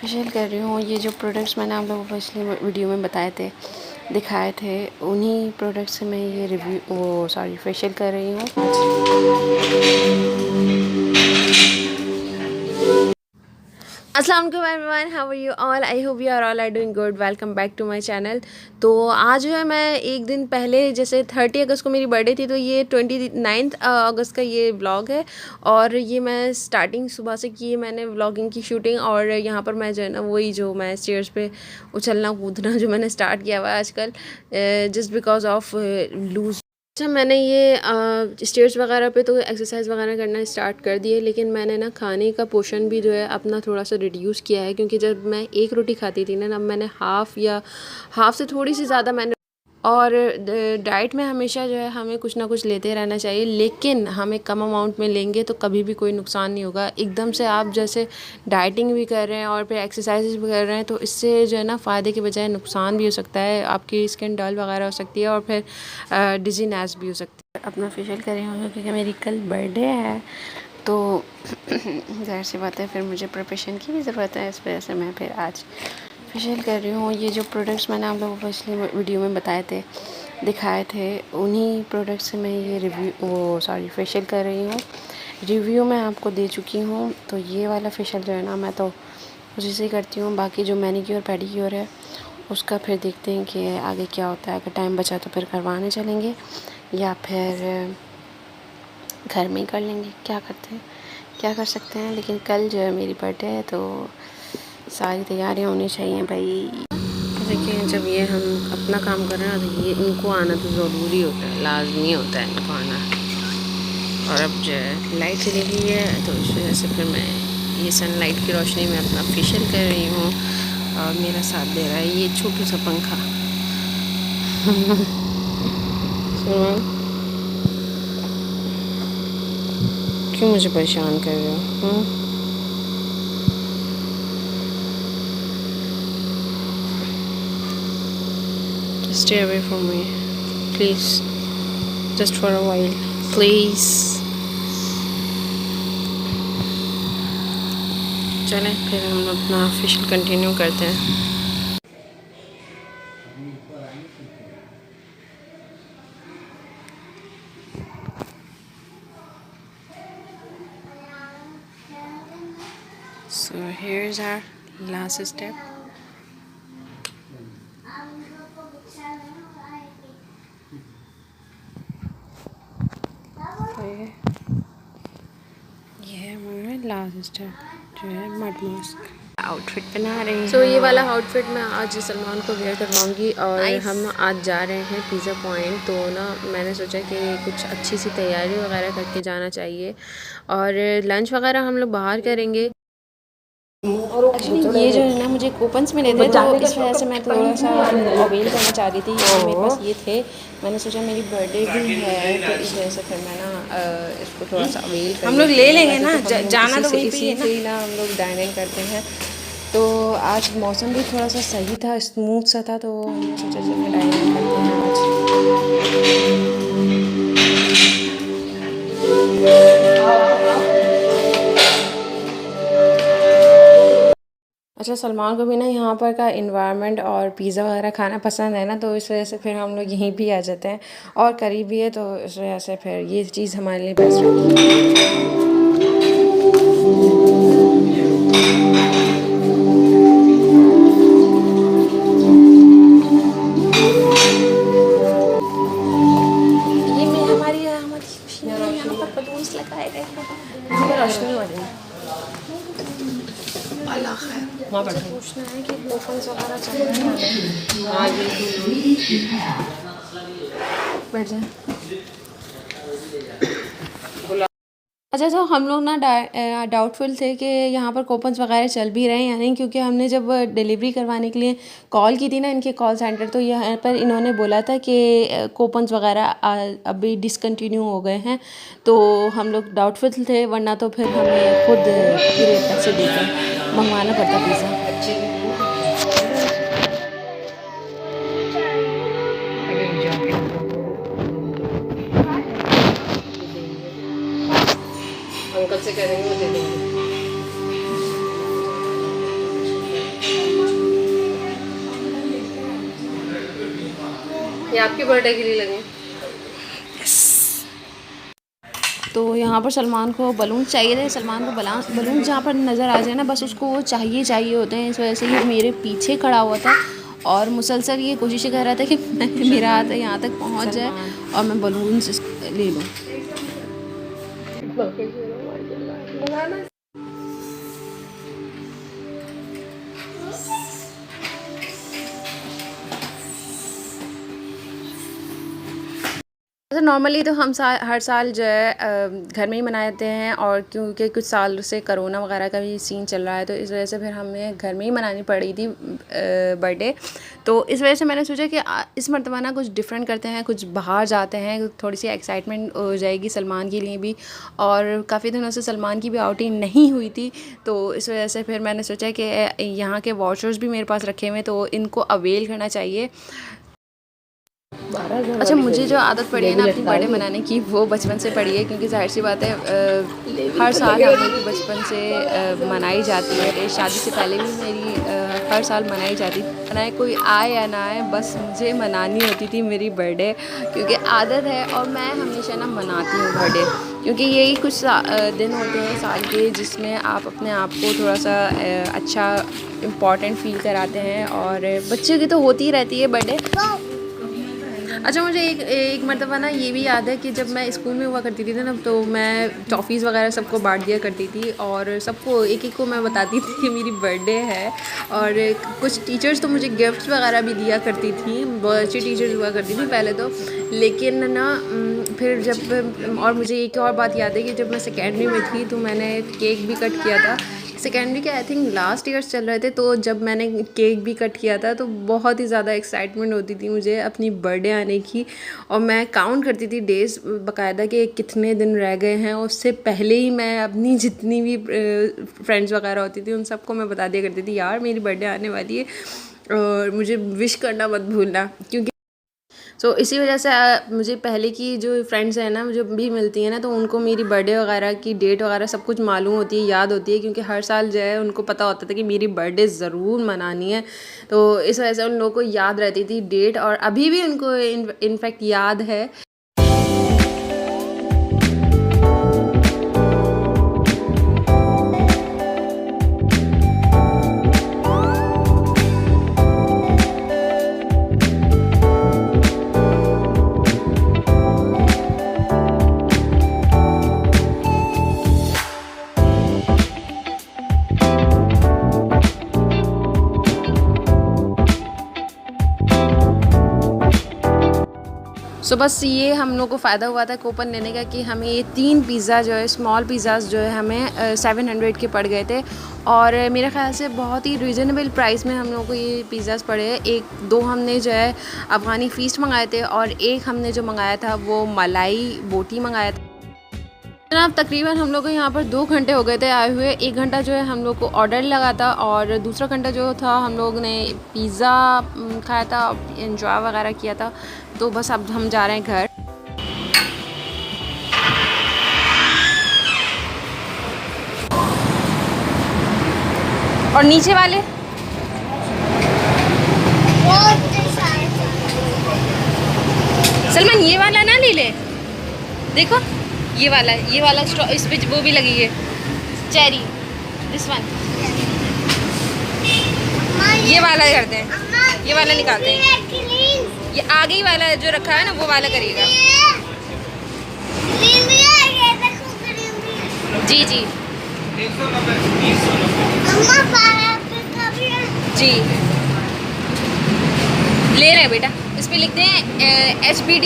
Facial कर रही हूँ। ये जो प्रोडक्ट्स मैंने आप लोगों को पिछली वीडियो में दिखाए थे, उन्हीं प्रोडक्ट्स से मैं ये फेशियल कर रही हूँ। अस्सलाम वालेकुम everyone, how are you all? I hope you are all are doing good. Welcome back to my channel. तो आज जो है मैं एक दिन पहले, जैसे 30 अगस्त को मेरी बर्थडे थी, तो ये 29 अगस्त का ये व्लॉग है। और ये मैं स्टार्टिंग सुबह से की है मैंने व्लॉगिंग की शूटिंग। और यहाँ पर मैं जो है ना, वही जो मैं स्टेयर्स पे उछलना कूदना जो मैंने स्टार्ट किया हुआ है आजकल, जस्ट बिकॉज ऑफ लूज। अच्छा, मैंने ये स्टेयर्स वगैरह पे तो एक्सरसाइज वगैरह करना स्टार्ट कर दिए, लेकिन मैंने ना खाने का पोर्शन भी जो है अपना थोड़ा सा रिड्यूस किया है। क्योंकि जब मैं एक रोटी खाती थी ना, अब मैंने हाफ़ से थोड़ी सी ज़्यादा मैंने। और डाइट में हमेशा जो है हमें कुछ ना कुछ लेते रहना चाहिए, लेकिन हमें कम अमाउंट में लेंगे तो कभी भी कोई नुकसान नहीं होगा। एकदम से आप जैसे डाइटिंग भी कर रहे हैं और फिर एक्सरसाइज भी कर रहे हैं, तो इससे जो है ना फ़ायदे के बजाय नुकसान भी हो सकता है। आपकी स्किन डल वगैरह हो सकती है और फिर डिजीनेस भी हो सकती है। अपना फेशियल कर रही हूँ क्योंकि मेरी कल बर्थडे है, तो ज़ाहिर सी बात है फिर मुझे प्रिपरेशन की भी ज़रूरत है। इस वजह से मैं फिर आज फेशियल कर रही हूँ। ये जो प्रोडक्ट्स मैंने आप लोगों को पिछली वीडियो में दिखाए थे, उन्हीं प्रोडक्ट्स से मैं ये फेशियल कर रही हूँ। रिव्यू मैं आपको दे चुकी हूँ। तो ये वाला फेशियल जो है ना, मैं तो उसी से करती हूँ। बाकी जो मैनीक्योर पेडिक्योर है उसका फिर देखते हैं कि आगे क्या होता है। अगर टाइम बचा तो फिर करवाने चलेंगे या फिर घर में ही कर लेंगे। क्या कर सकते हैं। लेकिन कल जो है मेरी बर्थडे है, तो सारी तैयारियां होनी चाहिए भाई। देखिए, जब ये हम अपना काम कर रहे हैं तो ये इनको आना तो ज़रूरी होता है, लाजमी होता है इनको आना। और अब जो है लाइट चली गई है, तो इस वजह से फिर मैं ये सनलाइट की रोशनी में अपना फेशियल कर रही हूँ। और मेरा साथ दे रहा है ये छोटू सा पंखा। क्यों मुझे परेशान कर रहे हो? Stay away from me, please. Just for a while, please. चलें फिर हम अपना फेशियल कंटिन्यू करते हैं। So here's our last step. ये है हमारा लास्ट स्टेप जो है मड मास्क। आउटफिट बना रहे हैं। ये वाला आउटफिट मैं आज सलमान को वेयर करवाऊंगी। और हम आज जा रहे हैं पिज़्ज़ा पॉइंट। तो ना मैंने सोचा कि कुछ अच्छी सी तैयारी वगैरह करके जाना चाहिए। और लंच वगैरह हम लोग बाहर करेंगे। एक्चुअली ये जो है ना, मुझे कूपन्स मिले थे, तो इस वजह से मैं थोड़ा सा अवेल करना चाह रही थी। मेरे पास ये थे, मैंने सोचा मेरी बर्थडे भी है, तो इस वजह से फिर मैं ना इसको थोड़ा सा अवेल कर। हम लोग ले लेंगे ना, जाना तो इसी से ही ना हम लोग डाइनिंग करते हैं। तो आज मौसम भी थोड़ा सा सही था, स्मूथ सा था, तो हमने सोचा चलिए डाइनिंग करते हैं आज। अच्छा, सलमान को भी ना यहाँ पर का इन्वायरमेंट और पिज़्ज़ा वगैरह खाना पसंद है ना, तो इस वजह से फिर हम लोग यहीं भी आ जाते हैं। और करीब भी है, तो इस वजह से फिर ये चीज़ हमारे लिए बेस्ट है। ये में हमारी खुशी में यहाँ पर बलून्स लगाए गए हैं। रोशनी वाले अल्लाह खैर। वहाँ पर पूछना है कि कूपन्स वगैरह चल रहे हैं। हाँ जी, बैठ जाए। अच्छा, तो हम लोग ना डाउटफुल थे कि यहाँ पर कूपन्स वगैरह चल भी रहे हैं या नहीं, क्योंकि हमने जब डिलीवरी करवाने के लिए कॉल की थी ना इनके कॉल सेंटर, तो यहाँ पर इन्होंने बोला था कि कूपन्स वगैरह अभी डिसकंटिन्यू हो गए हैं। तो हम लोग डाउटफुल थे, वरना तो फिर हमें खुद पूरे पैसे देकर मंगवाना पड़ता पिज़्ज़ा। अंकल से कह देंगे वो दे देंगे। ये आपके बर्थडे के लिए लगे। तो यहाँ पर सलमान को बलून चाहिए थे। सलमान को बलून जहाँ पर नज़र आ जाए ना, बस उसको वो चाहिए होते हैं। इस वजह से ये मेरे पीछे खड़ा हुआ था और मुसलसल ये कोशिश कर रहा था कि मेरा हाथ यहाँ तक पहुँच जाए और मैं बलून ले लूँ। तो नॉर्मली तो हम हर साल जो है घर में ही मनाते हैं, और क्योंकि कुछ साल से कोरोना वगैरह का भी सीन चल रहा है तो इस वजह से फिर हमें घर में ही मनानी पड़ी थी बर्थडे। तो इस वजह से मैंने सोचा कि इस मरतबा ना कुछ डिफरेंट करते हैं, कुछ बाहर जाते हैं, थोड़ी सी एक्साइटमेंट हो जाएगी सलमान के लिए भी। और काफ़ी दिनों से सलमान की भी आउटिंग नहीं हुई थी, तो इस वजह से फिर मैंने सोचा कि यहाँ के वाचर्स भी मेरे पास रखे हुए हैं तो इनको अवेल करना चाहिए। अच्छा, मुझे जो आदत पड़ी है ना अपनी बर्थडे मनाने की, वो बचपन से पड़ी है, क्योंकि जाहिर सी बात है हर साल हम लोग की बचपन से मनाई जाती है। शादी से पहले भी मेरी हर साल मनाई जाती थी। मनाए कोई आए या ना आए, बस मुझे मनानी होती थी मेरी बर्थडे, क्योंकि आदत है और मैं हमेशा ना मनाती हूँ बर्थडे, क्योंकि यही कुछ दिन होते हैं साल के जिसमें आप अपने आप को थोड़ा सा अच्छा इम्पॉर्टेंट फील कराते हैं। और बच्चे की तो होती ही रहती है बर्थडे। अच्छा, मुझे एक मरतबा ना ये भी याद है कि जब मैं स्कूल में हुआ करती थी ना, तो मैं टॉफ़ीज़ वगैरह सबको बांट दिया करती थी और सबको एक एक को मैं बताती थी कि मेरी बर्थडे है। और कुछ टीचर्स तो मुझे गिफ्ट्स वगैरह भी दिया करती थी, बहुत अच्छी टीचर्स हुआ करती थी पहले तो। लेकिन ना फिर जब, और मुझे एक और बात याद है कि जब मैं सेकेंडरी में थी तो मैंने केक भी कट किया था। सेकेंडरी के आई थिंक लास्ट ईयर्स चल रहे थे, तो जब मैंने केक भी कट किया था तो बहुत ही ज़्यादा एक्साइटमेंट होती थी मुझे अपनी बर्थडे आने की। और मैं काउंट करती थी डेज़ बाकायदा कि कितने दिन रह गए हैं। उससे पहले ही मैं अपनी जितनी भी फ्रेंड्स वगैरह होती थी उन सबको मैं बता दिया करती थी, यार मेरी बर्थडे आने वाली है और मुझे विश करना मत भूलना। क्योंकि इसी वजह से मुझे पहले की जो फ्रेंड्स हैं ना, जो भी मिलती हैं ना, तो उनको मेरी बर्थडे वगैरह की डेट वगैरह सब कुछ मालूम होती है, याद होती है, क्योंकि हर साल जो है उनको पता होता था कि मेरी बर्थडे ज़रूर मनानी है। तो इस वजह से उन लोगों को याद रहती थी डेट, और अभी भी उनको इनफैक्ट याद है। बस ये हम लोग को फ़ायदा हुआ था कूपन लेने का कि हमें ये 3 पिज़्ज़ा जो है, स्मॉल पिज़्ज़ाज़ जो है, हमें 700 के पड़ गए थे। और मेरे ख़्याल से बहुत ही रीज़नेबल प्राइस में हम लोगों को ये पिज़्ज़ाज़ पड़े हैं। 2 हमने जो है अफ़गानी फ़ीस्ट मंगाए थे और एक हमने जो मंगाया था वो मलाई बोटी मंगाया था। जनाब, तकरीबन हम लोग को यहाँ पर 2 घंटे हो गए थे आए हुए। 1 घंटा जो है हम लोग को ऑर्डर लगा था और दूसरा घंटा जो था हम लोग ने पिज़्ज़ा खाया था, एंजॉय वगैरह किया था। तो बस अब हम जा रहे हैं घर। और नीचे वाले सलमान ये वाला ना ले ले, देखो ये वाला इस पे वो भी लगी है चेरी, दिस वन। ये वाला करते हैं, ये वाला निकालते हैं। ये आगे ही वाला जो रखा है ना वो वाला करिएगा। जी जी जी, ले रहे हैं बेटा। इस पे लिखते हैं HBD।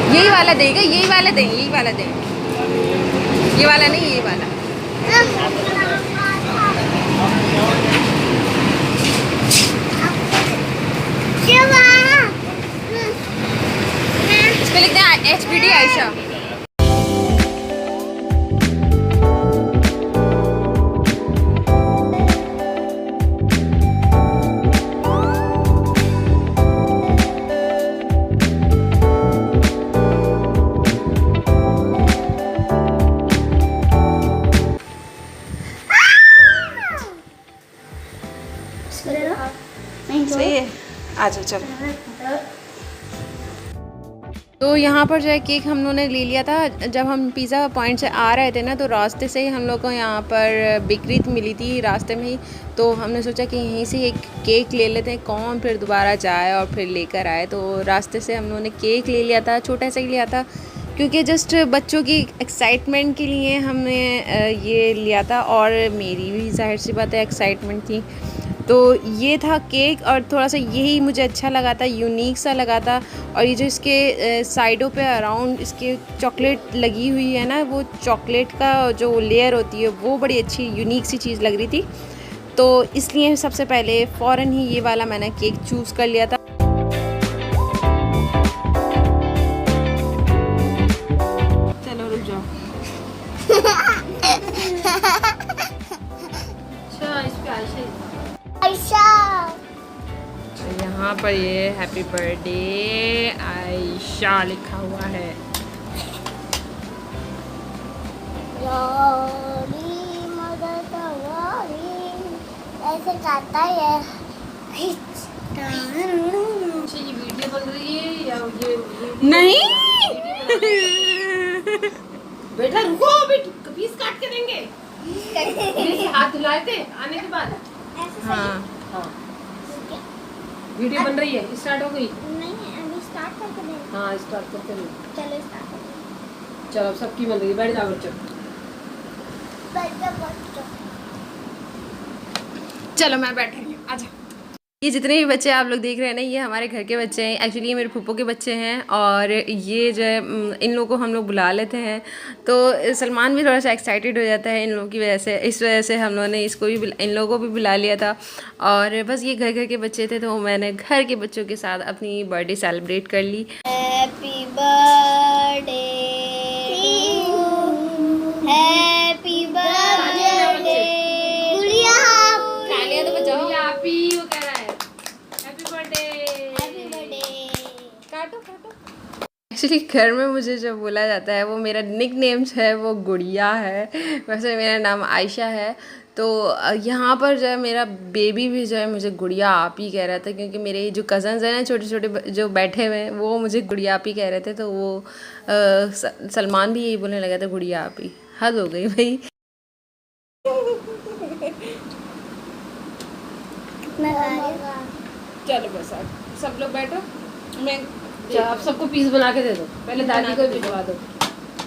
यही वाला देगा, यही वाला देंगे, यही वाला देंगे, ये वाला नहीं, ये वाला। इस पे लिखते हैं HBD आयशा। सही है। आ जाओ चलो। तो यहाँ पर जो है केक हम लोगों ने ले लिया था। जब हम पिज़्ज़ा पॉइंट से आ रहे थे ना, तो रास्ते से ही हम लोग को यहाँ पर बेकरी मिली थी रास्ते में ही। तो हमने सोचा कि यहीं से एक केक ले लेते हैं, कौन फिर दोबारा जाए और फिर लेकर आए। तो रास्ते से हम लोगों ने केक ले लिया था, छोटा सा ही लिया था, क्योंकि जस्ट बच्चों की एक्साइटमेंट के लिए हमने ये लिया था, और मेरी भी जाहिर सी बात है एक्साइटमेंट थी। तो ये था केक, और थोड़ा सा यही मुझे अच्छा लगा था, यूनिक सा लगा था। और ये जो इसके साइडों पे अराउंड इसके चॉकलेट लगी हुई है ना, वो चॉकलेट का जो लेयर होती है वो बड़ी अच्छी यूनिक सी चीज़ लग रही थी। तो इसलिए सबसे पहले फ़ौरन ही ये वाला मैंने केक चूज़ कर लिया था। चलो रुक जाओ। अच्छा इस पे आयशा, यहाँ पर ये हैप्पी बर्थडे आयशा लिखा हुआ है। ऐसे करता है। ये वीडियो बन रही है या ये नहीं? बेटा रुको, बेटा पीस काट के देंगे। हाथ धुलाए थे आने के बाद। हाँ हाँ वीडियो बन रही है, स्टार्ट हो गई? नहीं अभी स्टार्ट करके दे। हाँ स्टार्ट करते हैं। चलो स्टार्ट कर। चलो सबकी बन रही है, बैठ जाओ बच्चों। चलो मैं बैठ रही हूँ, आजा। ये जितने भी बच्चे आप लोग देख रहे हैं ना, ये हमारे घर के बच्चे हैं। एक्चुअली ये मेरे फूफो के बच्चे हैं, और ये जो है इन लोगों को हम लोग बुला लेते हैं। तो सलमान भी थोड़ा सा एक्साइटेड हो जाता है इन लोगों की वजह से। इस वजह से हम लोगों ने इसको भी, इन लोगों को भी बुला लिया था। और बस ये घर घर के बच्चे थे, तो मैंने घर के बच्चों के साथ अपनी बर्थडे सेलिब्रेट कर ली। हैप्पी बर्थडे, हैप्पी बर्थडे गुड़िया। तालियां तो बजाओ। हैप्पी वो कह रहा है हैप्पी बर्थडे, हैप्पी बर्थडे। काटो काटो। एक्चुअली घर में मुझे जो बोला जाता है, वो मेरा निक नेम्स है वो गुड़िया है। वैसे मेरा नाम आयशा है। तो यहाँ पर जो है मेरा बेबी भी जो है मुझे गुड़िया आप ही कह रहा था, क्योंकि मेरे जो कज़न्स हैं ना छोटे छोटे जो बैठे हुए हैं, वो मुझे गुड़िया आप ही कह रहे थे। तो वो सलमान भी यही बोलने लगा था गुड़िया आप ही। हद हो गई भाई। चलो बस आप सब लोग बैठो, मैं आप सबको पीस बना के दे दो। पहले दादी को भिजवा दो,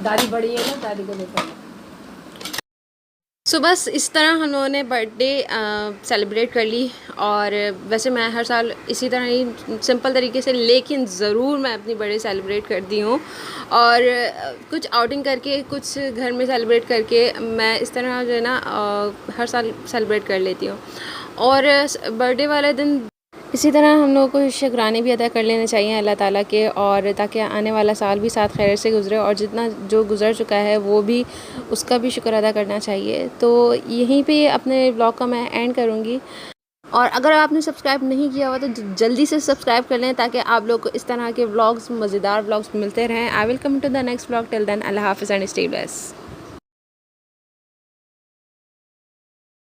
दादी बड़ी है ना, दादी को लेकर। सो बस इस तरह हम लोगों ने बर्थडे सेलिब्रेट कर ली। और वैसे मैं हर साल इसी तरह ही सिंपल तरीके से, लेकिन ज़रूर मैं अपनी बर्थडे सेलिब्रेट करती हूँ। और कुछ आउटिंग करके, कुछ घर में सेलिब्रेट करके, मैं इस तरह जो है ना हर साल सेलिब्रेट कर लेती हूँ। और बर्थडे वाले दिन इसी तरह हम लोगों को शुक्राने भी अदा कर लेने चाहिए अल्लाह ताला के, और ताकि आने वाला साल भी साथ खैर से गुज़रे, और जितना जो गुज़र चुका है वो भी, उसका भी शुक्र अदा करना चाहिए। तो यहीं पे अपने ब्लॉग का मैं एंड करूँगी। और अगर आपने सब्सक्राइब नहीं किया हुआ तो जल्दी से सब्सक्राइब कर लें, ताकि आप लोग को इस तरह के व्लॉग्स, मज़ेदार व्लॉग्स मिलते रहें। I will come to the next vlog. Till then अल्लाह हाफ़िज़ एंड स्टे ब्लेस्ड।